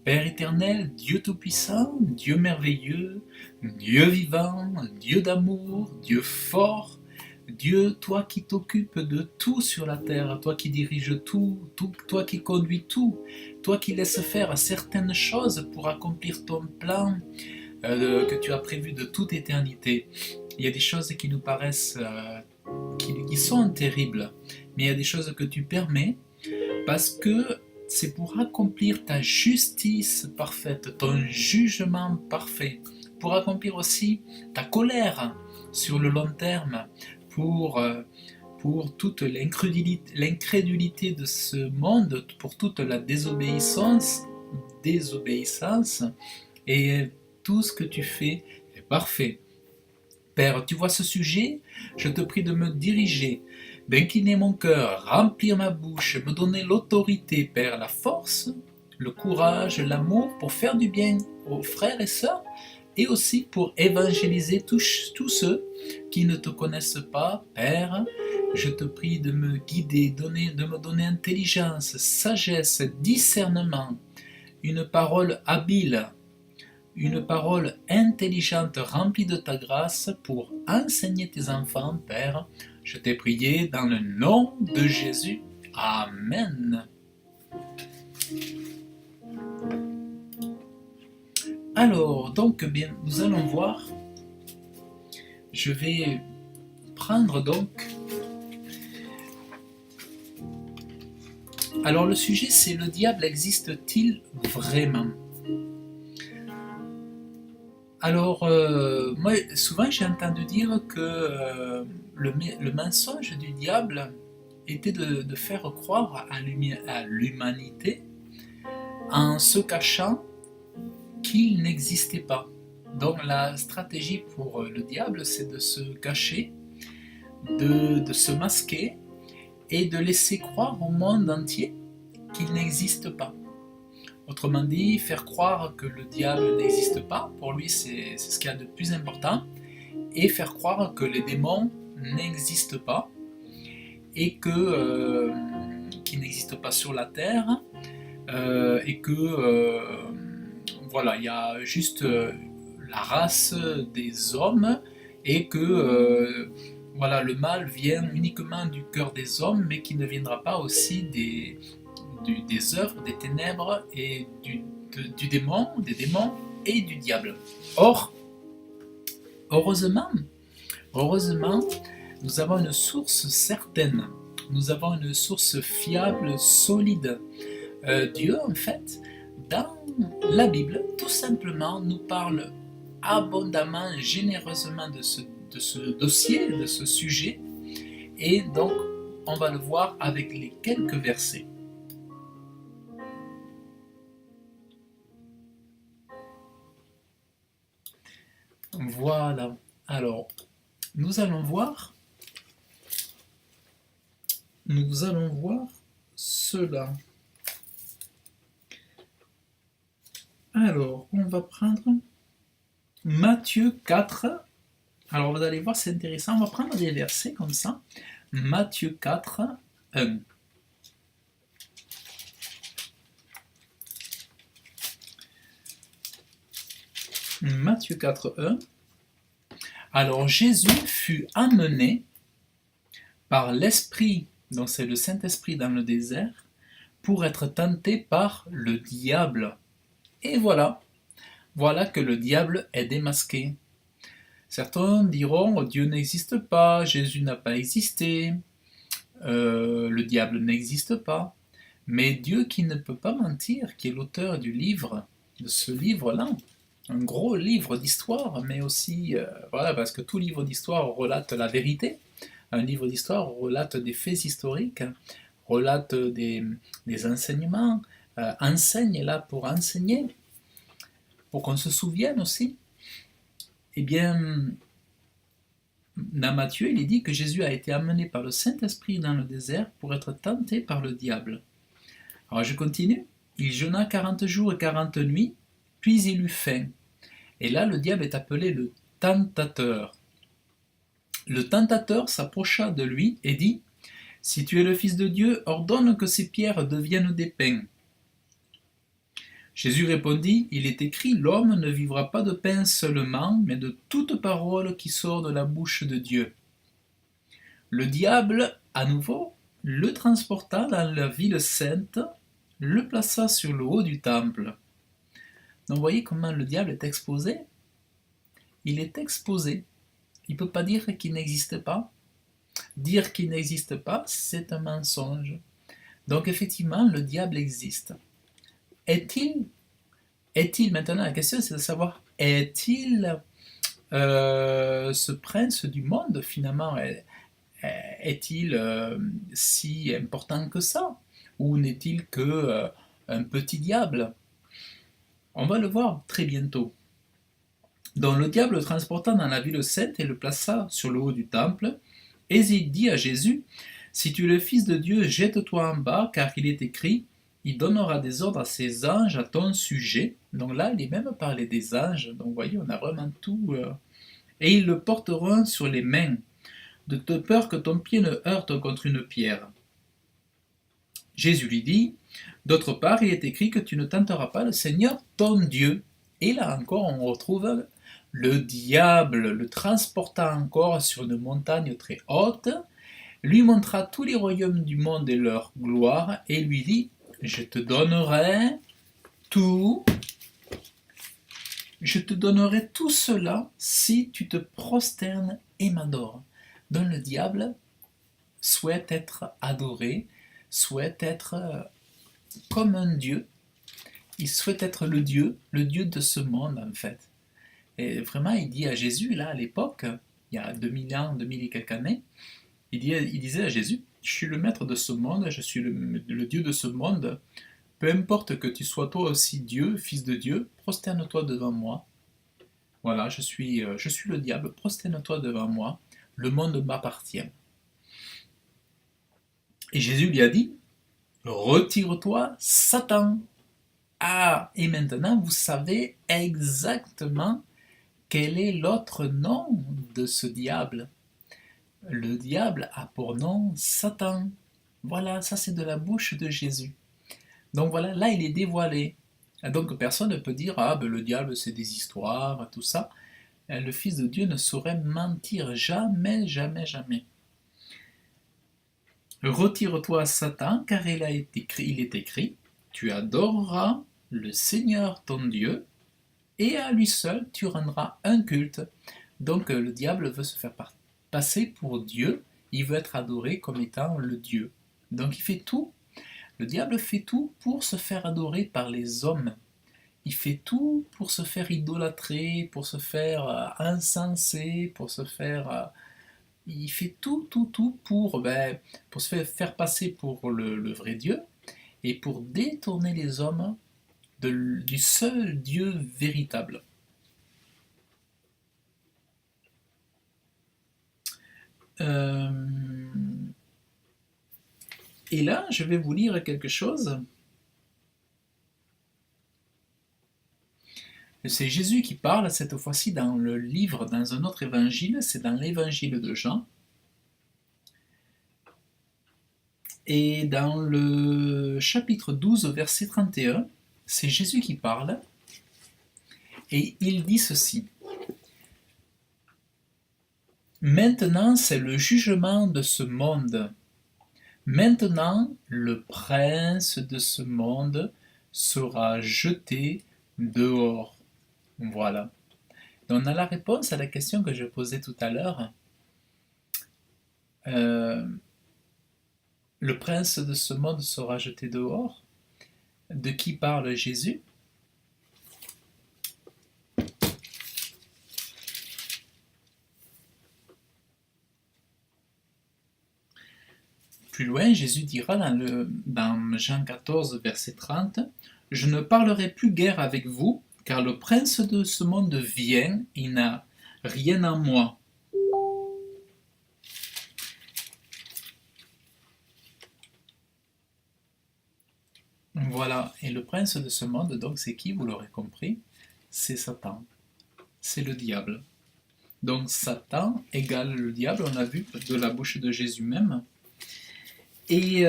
Père éternel, Dieu tout-puissant, Dieu merveilleux, Dieu vivant, Dieu d'amour, Dieu fort, Dieu, toi qui t'occupes de tout sur la terre, toi qui diriges tout, toi qui conduis tout, toi qui laisses faire certaines choses pour accomplir ton plan que tu as prévu de toute éternité. Il y a des choses qui nous paraissent, qui sont terribles, mais il y a des choses que tu permets parce que c'est pour accomplir ta justice parfaite, ton jugement parfait, pour accomplir aussi ta colère sur le long terme, pour toute l'incrédulité de ce monde, pour toute la désobéissance, et tout ce que tu fais est parfait. Père, tu vois ce sujet? Je te prie de me diriger, d'incliner mon cœur, remplir ma bouche, me donner l'autorité, Père, la force, le courage, l'amour pour faire du bien aux frères et sœurs et aussi pour évangéliser tous ceux qui ne te connaissent pas, Père. Je te prie de me guider, de me donner intelligence, sagesse, discernement, une parole habile, une parole intelligente remplie de ta grâce pour enseigner tes enfants, Père. Je t'ai prié dans le nom de Jésus. Amen. Alors, donc, bien, nous allons voir. Je vais prendre donc. Alors, le sujet, c'est le diable existe-t-il vraiment? Alors, moi, souvent j'ai entendu dire que le mensonge du diable était de faire croire à l'humanité en se cachant qu'il n'existait pas. Donc la stratégie pour le diable, c'est de se cacher, de se masquer et de laisser croire au monde entier qu'il n'existe pas. Autrement dit, faire croire que le diable n'existe pas, pour lui c'est ce qu'il y a de plus important, et faire croire que les démons n'existent pas, et qu'ils n'existent pas sur la terre, et que voilà, il y a juste la race des hommes, et que voilà, le mal vient uniquement du cœur des hommes, mais qui ne viendra pas aussi des œuvres, des ténèbres et des démons et du diable. Or, heureusement, nous avons une source certaine, nous avons une source fiable, solide. Dieu, en fait, dans la Bible, tout simplement, nous parle abondamment, généreusement de ce dossier, de ce sujet, et donc on va le voir avec les quelques versets. Voilà. Alors, nous allons voir cela. Alors, on va prendre Matthieu 4. Alors, vous allez voir, c'est intéressant. On va prendre des versets comme ça. Matthieu 4, 1. Matthieu 4, 1. Alors Jésus fut amené par l'Esprit, donc c'est le Saint-Esprit dans le désert, pour être tenté par le diable. Et voilà que le diable est démasqué. Certains diront Dieu n'existe pas, Jésus n'a pas existé, le diable n'existe pas. Mais Dieu qui ne peut pas mentir, qui est l'auteur du livre, de ce livre-là, un gros livre d'histoire, mais aussi, voilà, parce que tout livre d'histoire relate la vérité. Un livre d'histoire relate des faits historiques, relate des enseignements, enseigne est là pour enseigner, pour qu'on se souvienne aussi. Eh bien, dans Matthieu, il est dit que Jésus a été amené par le Saint-Esprit dans le désert pour être tenté par le diable. Alors je continue. Il jeûna 40 jours et 40 nuits, puis il eut faim. Et là, le diable est appelé le tentateur. Le tentateur s'approcha de lui et dit « Si tu es le Fils de Dieu, ordonne que ces pierres deviennent des pains. » Jésus répondit, il est écrit, l'homme ne vivra pas de pain seulement, mais de toute parole qui sort de la bouche de Dieu. Le diable, à nouveau, le transporta dans la ville sainte, le plaça sur le haut du temple. Donc vous voyez comment le diable est exposé? Il est exposé. Il ne peut pas dire qu'il n'existe pas. Dire qu'il n'existe pas, c'est un mensonge. Donc effectivement, le diable existe. Est-il maintenant, la question c'est de savoir, est-il ce prince du monde finalement? Est-il si important que ça? Ou n'est-il que un petit diable? On va le voir très bientôt. Donc le diable le transporta dans la ville sainte et le plaça sur le haut du temple. Et il dit à Jésus, si tu es le Fils de Dieu, jette-toi en bas, car il est écrit, il donnera des ordres à ses anges à ton sujet. Donc là, il est même parlé des anges. Donc vous voyez, on a vraiment tout. Et ils le porteront sur les mains, de peur que ton pied ne heurte contre une pierre. Jésus lui dit, d'autre part, il est écrit que tu ne tenteras pas le Seigneur ton Dieu. Et là encore, on retrouve le diable, le transporta encore sur une montagne très haute, lui montra tous les royaumes du monde et leur gloire, et lui dit, je te donnerai tout cela si tu te prosternes et m'adores. Donc le diable souhaite être adoré, souhaite être comme un dieu. Il souhaite être le dieu de ce monde en fait. Et vraiment, il dit à Jésus, là à l'époque, il y a 2000 ans, 2000 et quelques années, il disait à Jésus, je suis le maître de ce monde, je suis le dieu de ce monde, peu importe que tu sois toi aussi Dieu, fils de Dieu, prosterne-toi devant moi. Voilà, je suis le diable, prosterne-toi devant moi, le monde m'appartient. Et Jésus lui a dit, retire-toi, Satan. Ah, et maintenant vous savez exactement quel est l'autre nom de ce diable. Le diable a pour nom Satan. Voilà, ça c'est de la bouche de Jésus. Donc voilà, là il est dévoilé. Donc personne ne peut dire, ah ben le diable c'est des histoires, tout ça. Le Fils de Dieu ne saurait mentir, jamais, jamais, jamais. Retire-toi Satan, car il est écrit, tu adoreras le Seigneur ton Dieu, et à lui seul tu rendras un culte. Donc le diable veut se faire passer pour Dieu, il veut être adoré comme étant le Dieu. Donc il fait tout, le diable fait tout pour se faire adorer par les hommes. Il fait tout pour se faire idolâtrer, pour se faire incenser, pour se faire... il fait tout pour se faire passer pour le vrai Dieu et pour détourner les hommes du seul Dieu véritable. Et là, je vais vous lire quelque chose. C'est Jésus qui parle, cette fois-ci dans le livre, dans un autre évangile, c'est dans l'évangile de Jean. Et dans le chapitre 12, verset 31, c'est Jésus qui parle, et il dit ceci. Maintenant, c'est le jugement de ce monde. Maintenant, le prince de ce monde sera jeté dehors. Voilà. Donc, on a la réponse à la question que je posais tout à l'heure. Le prince de ce monde sera jeté dehors. De qui parle Jésus? Plus loin, Jésus dira dans Jean 14, verset 30, « Je ne parlerai plus guère avec vous, car le prince de ce monde vient, il n'a rien en moi. » Voilà, et le prince de ce monde, donc c'est qui, vous l'aurez compris? C'est Satan, c'est le diable. Donc Satan égale le diable, on l'a vu de la bouche de Jésus même. Et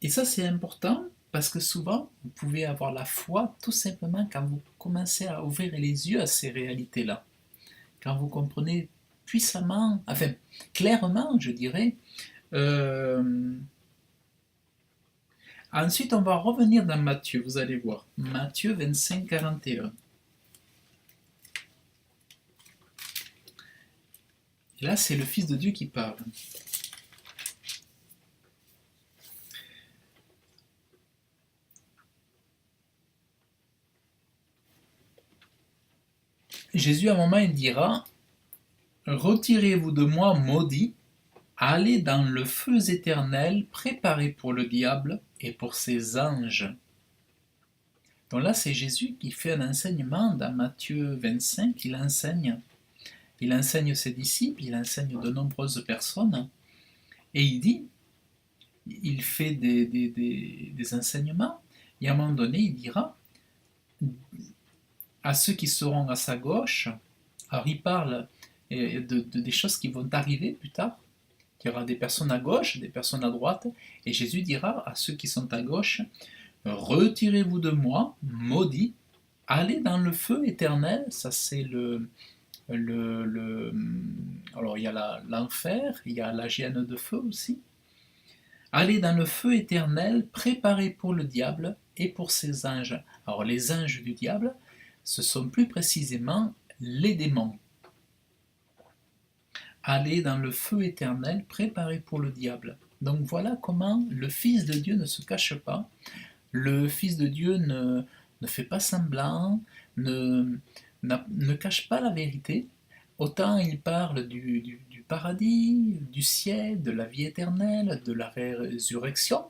ça c'est important Parce que souvent, vous pouvez avoir la foi tout simplement quand vous commencez à ouvrir les yeux à ces réalités-là. Quand vous comprenez puissamment, enfin clairement, je dirais. euh, Ensuite, on va revenir dans Matthieu, vous allez voir. Matthieu 25, 41. Et là, c'est le Fils de Dieu qui parle. Jésus, à un moment, il dira: retirez-vous de moi, maudits, allez dans le feu éternel préparé pour le diable et pour ses anges. Donc là, c'est Jésus qui fait un enseignement dans Matthieu 25. Il enseigne ses disciples, il enseigne de nombreuses personnes, et il dit, il fait des enseignements, et à un moment donné, il dira à ceux qui seront à sa gauche, alors il parle des choses qui vont arriver plus tard, qu'il y aura des personnes à gauche, des personnes à droite, et Jésus dira à ceux qui sont à gauche: retirez-vous de moi, maudits, allez dans le feu éternel. Ça, c'est le alors il y a l'enfer, il y a la géhenne de feu aussi. Allez dans le feu éternel préparé pour le diable et pour ses anges. Alors les anges du diable, ce sont plus précisément les démons. Allez dans le feu éternel préparé pour le diable. Donc voilà comment le Fils de Dieu ne se cache pas. Le Fils de Dieu ne fait pas semblant, ne cache pas la vérité. Autant il parle du paradis, du ciel, de la vie éternelle, de la résurrection,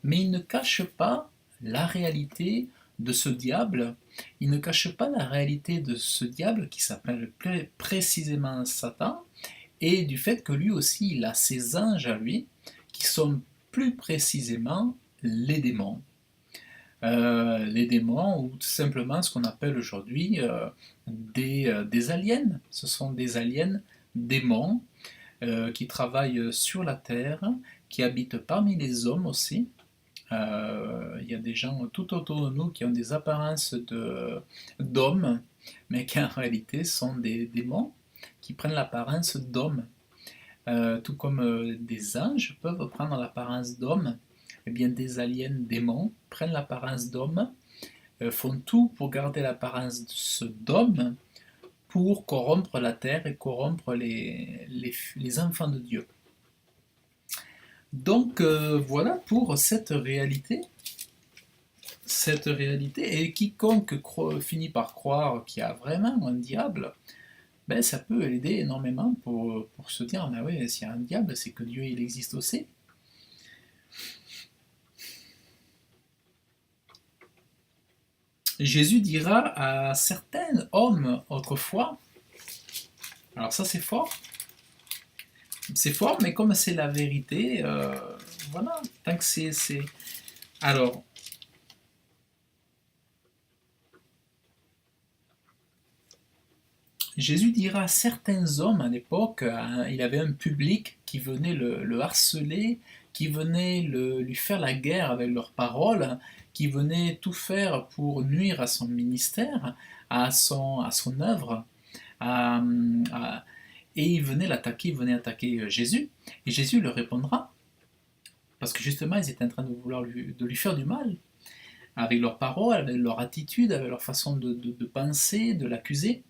mais il ne cache pas la réalité de ce diable. Il ne cache pas la réalité de ce diable qui s'appelle précisément Satan, et du fait que lui aussi il a ses anges à lui, qui sont plus précisément les démons. Les démons, ou tout simplement ce qu'on appelle aujourd'hui des aliens. Ce sont des aliens démons qui travaillent sur la terre, qui habitent parmi les hommes aussi. Il y a des gens tout autour de nous qui ont des apparences d'hommes, mais qui en réalité sont des démons qui prennent l'apparence d'hommes. Tout comme des anges peuvent prendre l'apparence d'hommes, eh bien des aliens démons prennent l'apparence d'hommes, font tout pour garder l'apparence d'hommes, pour corrompre la terre et corrompre les enfants de Dieu. Donc voilà pour cette réalité, et quiconque finit par croire qu'il y a vraiment un diable, ben, ça peut aider énormément pour se dire: ben oui, s'il y a un diable, c'est que Dieu il existe aussi. Jésus dira à certains hommes autrefois, alors ça c'est fort, mais comme c'est la vérité, voilà, tant que c'est. Alors, Jésus dira à certains hommes à l'époque, il avait un public qui venait le harceler, qui venait lui faire la guerre avec leurs paroles, qui venait tout faire pour nuire à son ministère, à son œuvre, à- à- et il venait attaquer Jésus, et Jésus leur répondra, parce que justement ils étaient en train de lui faire du mal, avec leurs paroles, avec leur attitude, avec leur façon de penser, de l'accuser.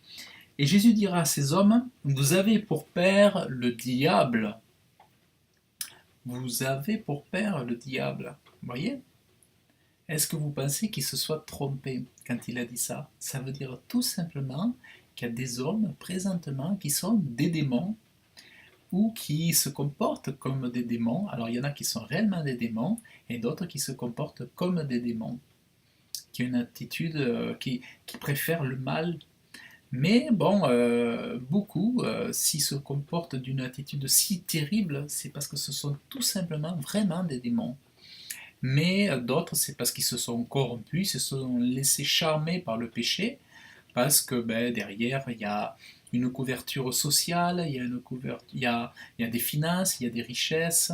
Et Jésus dira à ces hommes: vous avez pour père le diable. Vous avez pour père le diable. Vous voyez? Est-ce que vous pensez qu'il se soit trompé quand il a dit ça? Ça veut dire tout simplement qu'il y a des hommes présentement qui sont des démons, ou qui se comportent comme des démons. Alors il y en a qui sont réellement des démons, et d'autres qui se comportent comme des démons, qui ont une attitude qui préfèrent le mal. Mais bon, beaucoup, s'ils se comportent d'une attitude si terrible, c'est parce que ce sont tout simplement vraiment des démons. Mais d'autres, c'est parce qu'ils se sont corrompus, ils se sont laissés charmer par le péché, parce que ben, derrière, il y a une couverture sociale, il y a des finances, il y a des richesses,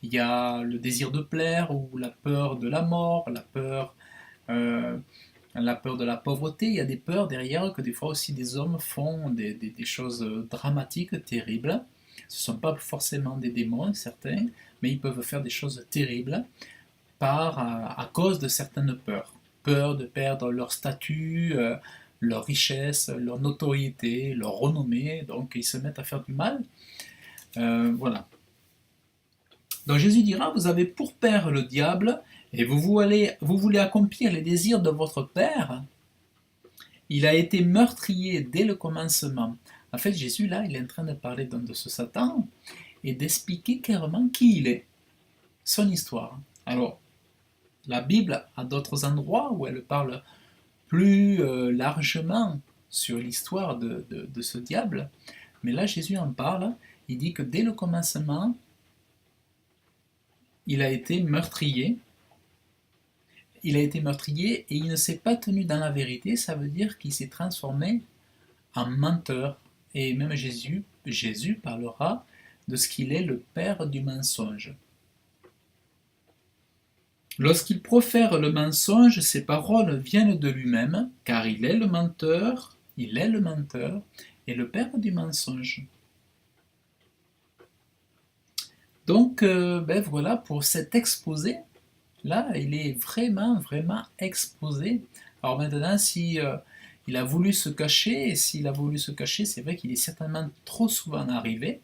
il y a le désir de plaire ou la peur de la mort, euh, la peur de la pauvreté. Il y a des peurs derrière que des fois aussi des hommes font des choses dramatiques, terribles. Ce ne sont pas forcément des démons, certains, mais ils peuvent faire des choses terribles à cause de certaines peurs. Peur de perdre leur statut, leur richesse, leur notoriété, leur renommée, donc ils se mettent à faire du mal. Voilà. Donc Jésus dira, vous avez pour père le diable, et vous voulez accomplir les désirs de votre père. Il a été meurtrier dès le commencement. En fait, Jésus, là, il est en train de parler donc de ce Satan, et d'expliquer clairement qui il est, son histoire. Alors, la Bible a d'autres endroits où elle parle plus largement sur l'histoire de ce diable, mais là Jésus en parle, il dit que dès le commencement, il a été meurtrier, et il ne s'est pas tenu dans la vérité, ça veut dire qu'il s'est transformé en menteur, et même Jésus parlera de ce qu'il est le père du mensonge. Lorsqu'il profère le mensonge, ses paroles viennent de lui-même, car il est le menteur, et le père du mensonge. Donc, voilà, pour cet exposé, là, il est vraiment, vraiment exposé. Alors maintenant, si il a voulu se cacher, et s'il a voulu se cacher, c'est vrai qu'il est certainement trop souvent arrivé,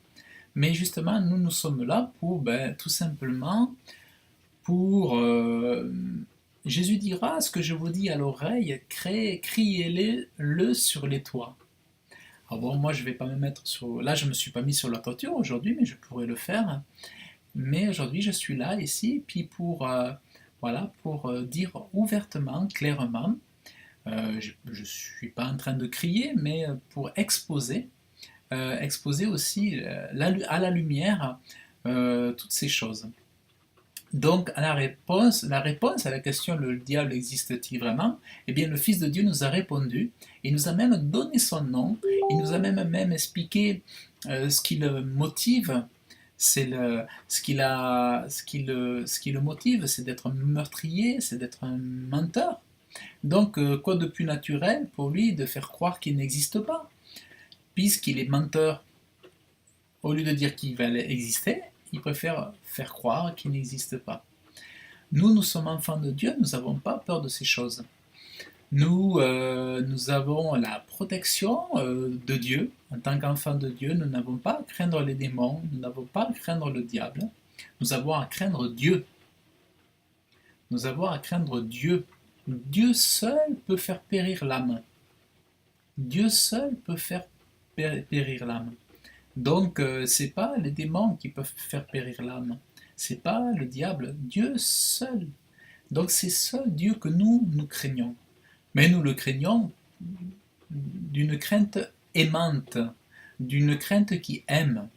mais justement, nous sommes là pour, tout simplement, pour Jésus dira ce que je vous dis à l'oreille, criez-le sur les toits. Alors bon, moi je vais pas me mettre sur. Là, je me suis pas mis sur la toiture aujourd'hui, mais je pourrais le faire. Mais aujourd'hui, je suis là ici, puis pour dire ouvertement, clairement. Je ne suis pas en train de crier, mais pour exposer aussi à la lumière toutes ces choses. Donc, la réponse à la question le diable existe-t-il vraiment? Eh bien, le Fils de Dieu nous a répondu, il nous a même donné son nom, il nous a même expliqué ce qui le motive, ce qui le motive, c'est d'être un meurtrier, c'est d'être un menteur. Donc, quoi de plus naturel pour lui de faire croire qu'il n'existe pas, puisqu'il est menteur. Au lieu de dire qu'il va exister, il préfère faire croire qu'il n'existe pas. Nous sommes enfants de Dieu, nous n'avons pas peur de ces choses. Nous avons la protection de Dieu. En tant qu'enfants de Dieu, nous n'avons pas à craindre les démons, nous n'avons pas à craindre le diable. Nous avons à craindre Dieu. Nous avons à craindre Dieu. Dieu seul peut faire périr l'âme. Dieu seul peut faire périr l'âme. Donc, c'est pas les démons qui peuvent faire périr l'âme. C'est pas le diable, Dieu seul. Donc, c'est seul Dieu que nous craignons. Mais nous le craignons d'une crainte aimante, d'une crainte qui aime,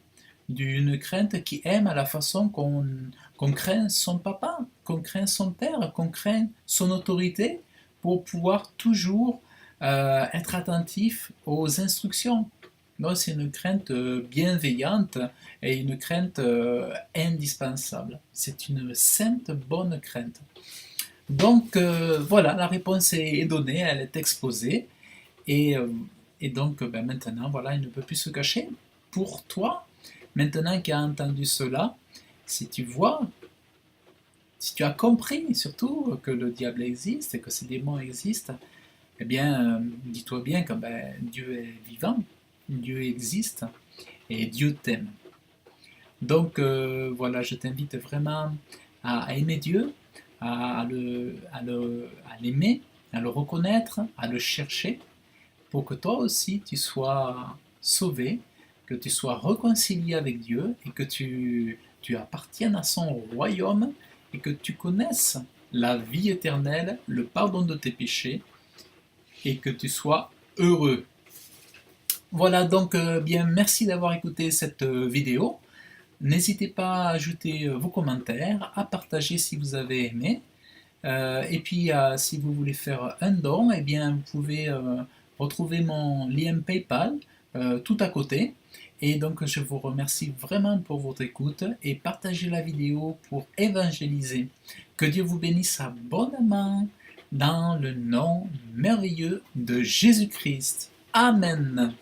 à la façon qu'on craint son papa, qu'on craint son père, qu'on craint son autorité pour pouvoir toujours être attentif aux instructions. Donc c'est une crainte bienveillante et une crainte indispensable. C'est une sainte bonne crainte. Donc voilà, la réponse est donnée, elle est exposée. Et, donc maintenant, voilà, il ne peut plus se cacher. Pour toi, maintenant qu'il a entendu cela, si tu vois, si tu as compris surtout que le diable existe et que ces démons existent, eh bien, dis-toi bien que Dieu est vivant, Dieu existe et Dieu t'aime. Donc voilà, je t'invite vraiment à aimer Dieu, à l'aimer, à le reconnaître, à le chercher, pour que toi aussi tu sois sauvé, que tu sois réconcilié avec Dieu et que tu appartiennes à son royaume et que tu connaisses la vie éternelle, le pardon de tes péchés et que tu sois heureux. Voilà, donc bien, merci d'avoir écouté cette vidéo. N'hésitez pas à ajouter vos commentaires, à partager si vous avez aimé. Et puis, si vous voulez faire un don, eh bien, vous pouvez retrouver mon lien PayPal tout à côté. Et donc, je vous remercie vraiment pour votre écoute et partagez la vidéo pour évangéliser. Que Dieu vous bénisse abondamment dans le nom merveilleux de Jésus-Christ. Amen.